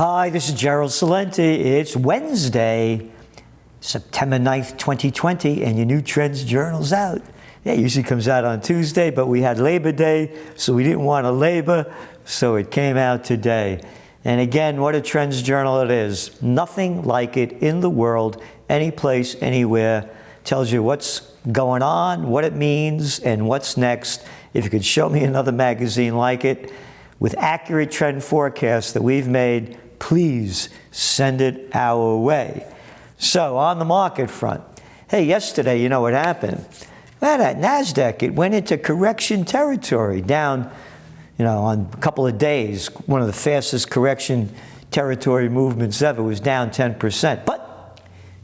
Hi, this is Gerald Salenti. It's Wednesday, September 9th, 2020, and your new Trends Journal's out. Yeah, it usually comes out on Tuesday, but we had Labor Day, so we didn't want to labor, so it came out today. And again, what a Trends Journal it is. Nothing like it in the world, any place, anywhere. Tells you what's going on, what it means, and what's next. If you could show me another magazine like it, with accurate trend forecasts that we've made, please send it our way. So on the market front, hey, yesterday, you know what happened? Well, that NASDAQ, it went into correction territory, down, on a couple of days. One of the fastest correction territory movements ever, was down 10%. But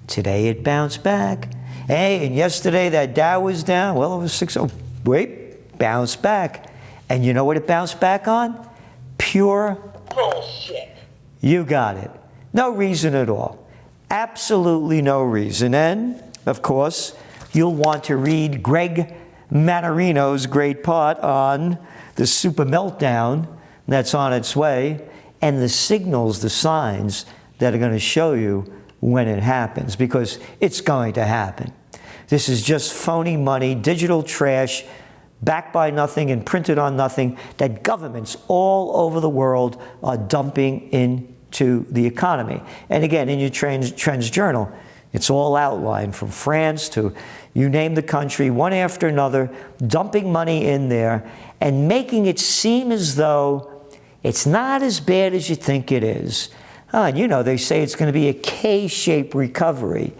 today it bounced back. Hey, and yesterday that Dow was down, well over 600. Wait, bounced back. And you know what it bounced back on? Pure bullshit. You got it. No reason at all. Absolutely no reason. And, of course, you'll want to read Greg Manarino's great part on the super meltdown that's on its way and the signals, the signs that are going to show you when it happens, because it's going to happen. This is just phony money, digital trash, backed by nothing and printed on nothing, that governments all over the world are dumping into the economy. And again, in your Trends Journal, it's all outlined from France to you name the country, one after another, dumping money in there and making it seem as though it's not as bad as you think it is. And they say it's going to be a K-shaped recovery.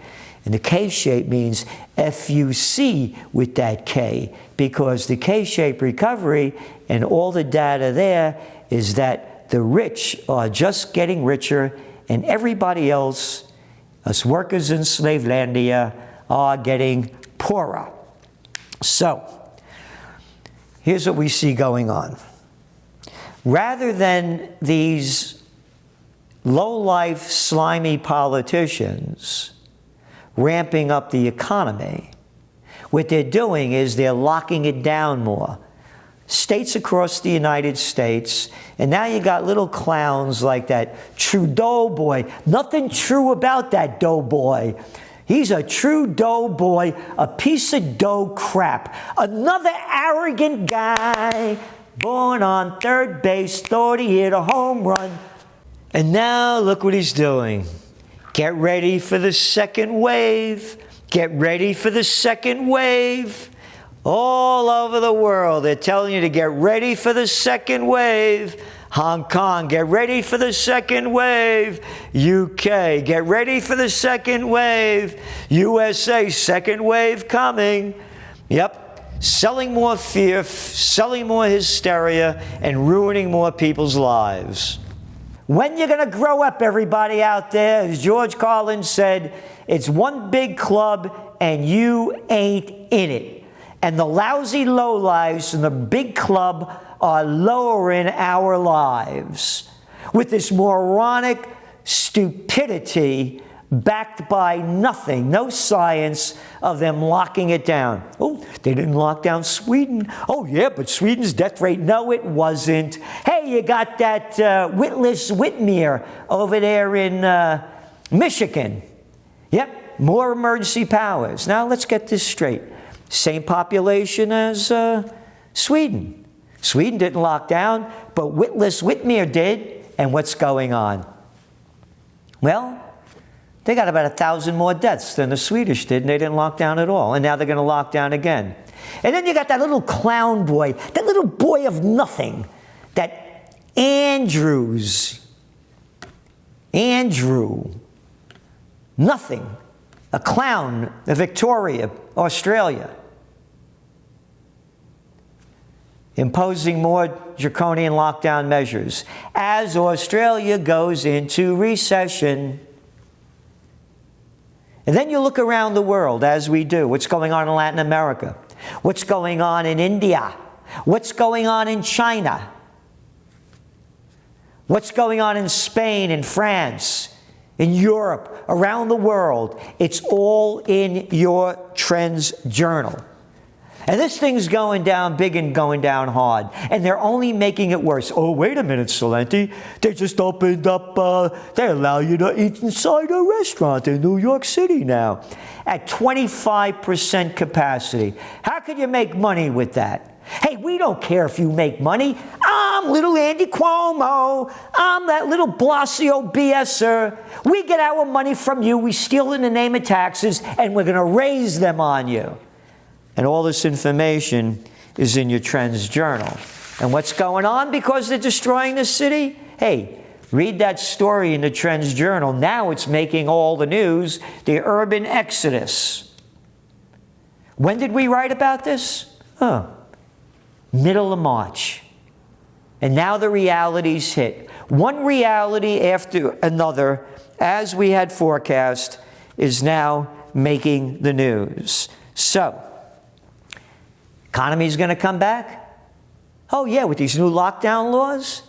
And the K-shape means F-U-C with that K, because the K-shaped recovery and all the data there is that the rich are just getting richer and everybody else, us workers in Slavelandia, are getting poorer. So, here's what we see going on. Rather than these low-life, slimy politicians ramping up the economy, what they're doing is they're locking it down more. States across the United States, and now you got little clowns like that Trudeau boy. Nothing true about that dough boy. He's a true dough boy, a piece of dough crap. Another arrogant guy, born on third base, thought he hit a home run. And now look what he's doing. Get ready for the second wave. Get ready for the second wave. All over the world, they're telling you to get ready for the second wave. Hong Kong, get ready for the second wave. UK, get ready for the second wave. USA, second wave coming. Yep, selling more fear, selling more hysteria, and ruining more people's lives. When you're going to grow up, everybody out there, as George Carlin said, it's one big club and you ain't in it. And the lousy lowlives in the big club are lowering our lives with this moronic stupidity backed by nothing, no science of them locking it down. Oh, they didn't lock down Sweden. Oh, yeah, but Sweden's death rate. No, it wasn't. Hey, you got that Witless Whitmer over there in Michigan. Yep, more emergency powers. Now, let's get this straight. Same population as Sweden. Sweden didn't lock down, but Witless Whitmer did. And what's going on? Well, they got about 1,000 more deaths than the Swedish did, and they didn't lock down at all. And now they're going to lock down again. And then you got that little clown boy, that little boy of nothing, that Andrew, nothing, a clown, a Victoria, Australia, imposing more draconian lockdown measures as Australia goes into recession. And then you look around the world, as we do. What's going on in Latin America? What's going on in India? What's going on in China? What's going on in Spain and France, in Europe, around the world? It's all in your Trends Journal. And this thing's going down big and going down hard. And they're only making it worse. Oh, wait a minute, Salenti. They just opened up, they allow you to eat inside a restaurant in New York City now at 25% capacity. How could you make money with that? Hey, we don't care if you make money. I'm little Andy Cuomo. I'm that little Blasio BSer. We get our money from you. We steal in the name of taxes, and we're going to raise them on you. And all this information is in your Trends Journal. And what's going on because they're destroying the city? Hey, read that story in the Trends Journal. Now it's making all the news, the urban exodus. When did we write about this? Middle of March. And now the realities hit. One reality after another, as we had forecast, is now making the news. So, economy's going to come back? Oh yeah, with these new lockdown laws?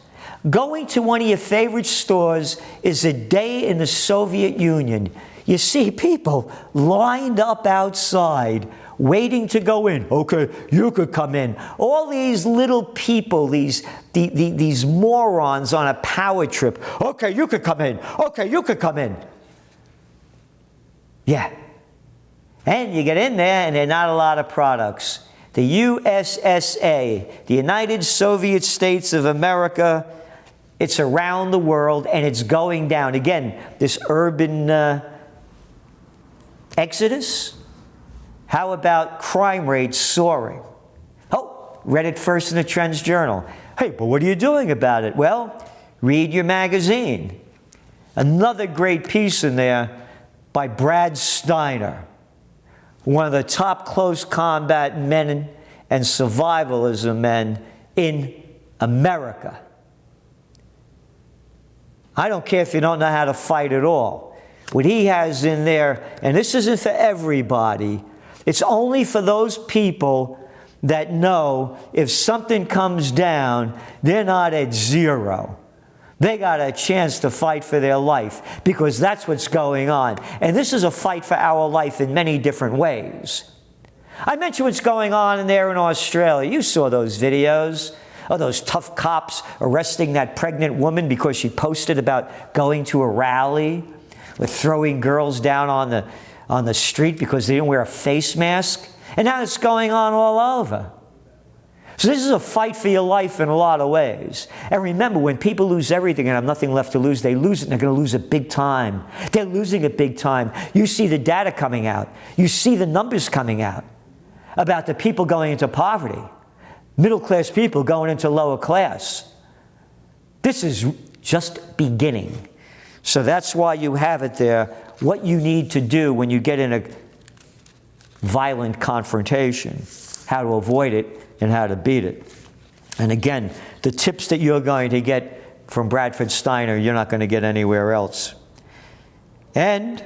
Going to one of your favorite stores is a day in the Soviet Union. You see people lined up outside waiting to go in. Okay, you could come in. All these little people, these morons on a power trip. Okay, you could come in. Okay, you could come in. Yeah. And you get in there and there are not a lot of products. The USSA, the United Soviet States of America, it's around the world and it's going down. Again, this urban exodus. How about crime rates soaring? Oh, read it first in the Trends Journal. Hey, but what are you doing about it? Well, read your magazine. Another great piece in there by Brad Steiner, one of the top close combat men and survivalism men in America. I don't care if you don't know how to fight at all. What he has in there, and this isn't for everybody, it's only for those people that know if something comes down, they're not at zero. They got a chance to fight for their life because that's what's going on. And this is a fight for our life in many different ways. I mentioned what's going on in there in Australia. You saw those videos of those tough cops arresting that pregnant woman because she posted about going to a rally with throwing girls down on the street because they didn't wear a face mask. And now it's going on all over. So this is a fight for your life in a lot of ways. And remember, when people lose everything and have nothing left to lose, they lose it and they're going to lose it big time. They're losing it big time. You see the data coming out. You see the numbers coming out about the people going into poverty. Middle-class people going into lower class. This is just beginning. So that's why you have it there, what you need to do when you get in a violent confrontation, how to avoid it and how to beat it. And again, the tips that you're going to get from Bradford Steiner, you're not going to get anywhere else. And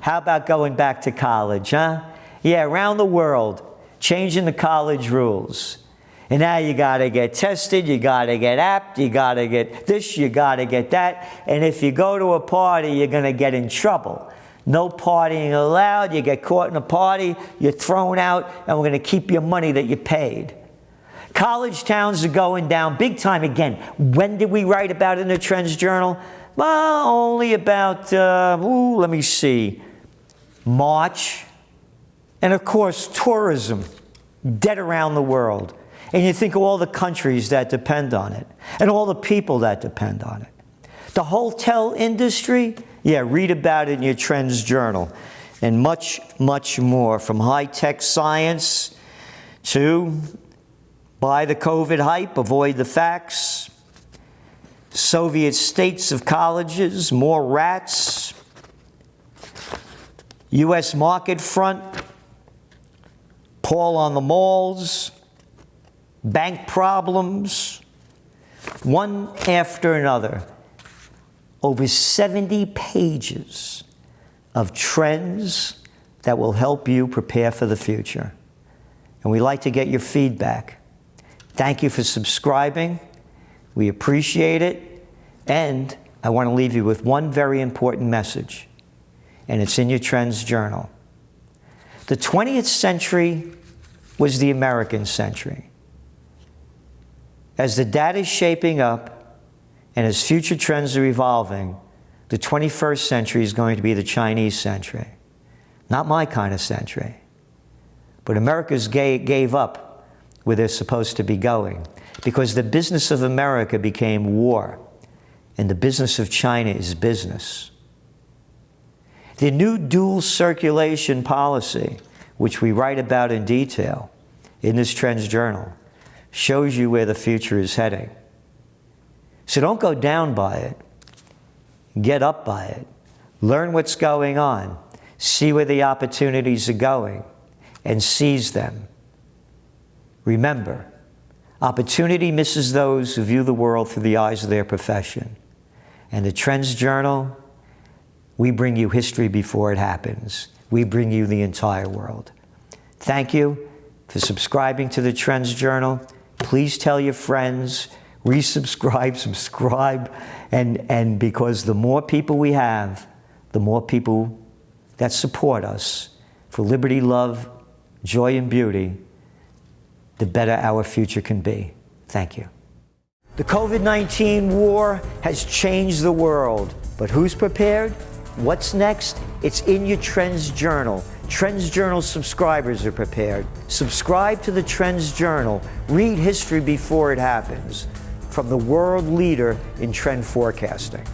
how about going back to college, huh? Yeah, around the world, changing the college rules. And now you got to get tested, you got to get apt, you got to get this, you got to get that. And if you go to a party, you're going to get in trouble. No partying allowed. You get caught in a party, you're thrown out, and we're going to keep your money that you paid. College towns are going down big time again. When did we write about it in the Trends Journal? Well, only about, let me see, March. And of course, tourism, dead around the world. And you think of all the countries that depend on it, and all the people that depend on it. The hotel industry, yeah, read about it in your Trends Journal. And much, much more, from high-tech science to buy the COVID hype, avoid the facts, Soviet states of colleges, more rats, U.S. market front, Paul on the malls, bank problems, one after another. Over 70 pages of trends that will help you prepare for the future. And we'd like to get your feedback. Thank you for subscribing. We appreciate it. And I want to leave you with one very important message, and it's in your Trends Journal. The 20th century was the American century. As the data is shaping up and as future trends are evolving, the 21st century is going to be the Chinese century. Not my kind of century. But America's gave up where they're supposed to be going, because the business of America became war, and the business of China is business. The new dual circulation policy, which we write about in detail in this Trends Journal, shows you where the future is heading. So don't go down by it. Get up by it. Learn what's going on. See where the opportunities are going and seize them. Remember, opportunity misses those who view the world through the eyes of their profession. And the Trends Journal, we bring you history before it happens. We bring you the entire world. Thank you for subscribing to the Trends Journal. Please tell your friends, resubscribe, subscribe, and because the more people we have, the more people that support us for liberty, love, joy, and beauty, the better our future can be. Thank you. The COVID-19 war has changed the world, but who's prepared? What's next? It's in your Trends Journal. Trends Journal subscribers are prepared. Subscribe to the Trends Journal. Read history before it happens. From the world leader in trend forecasting.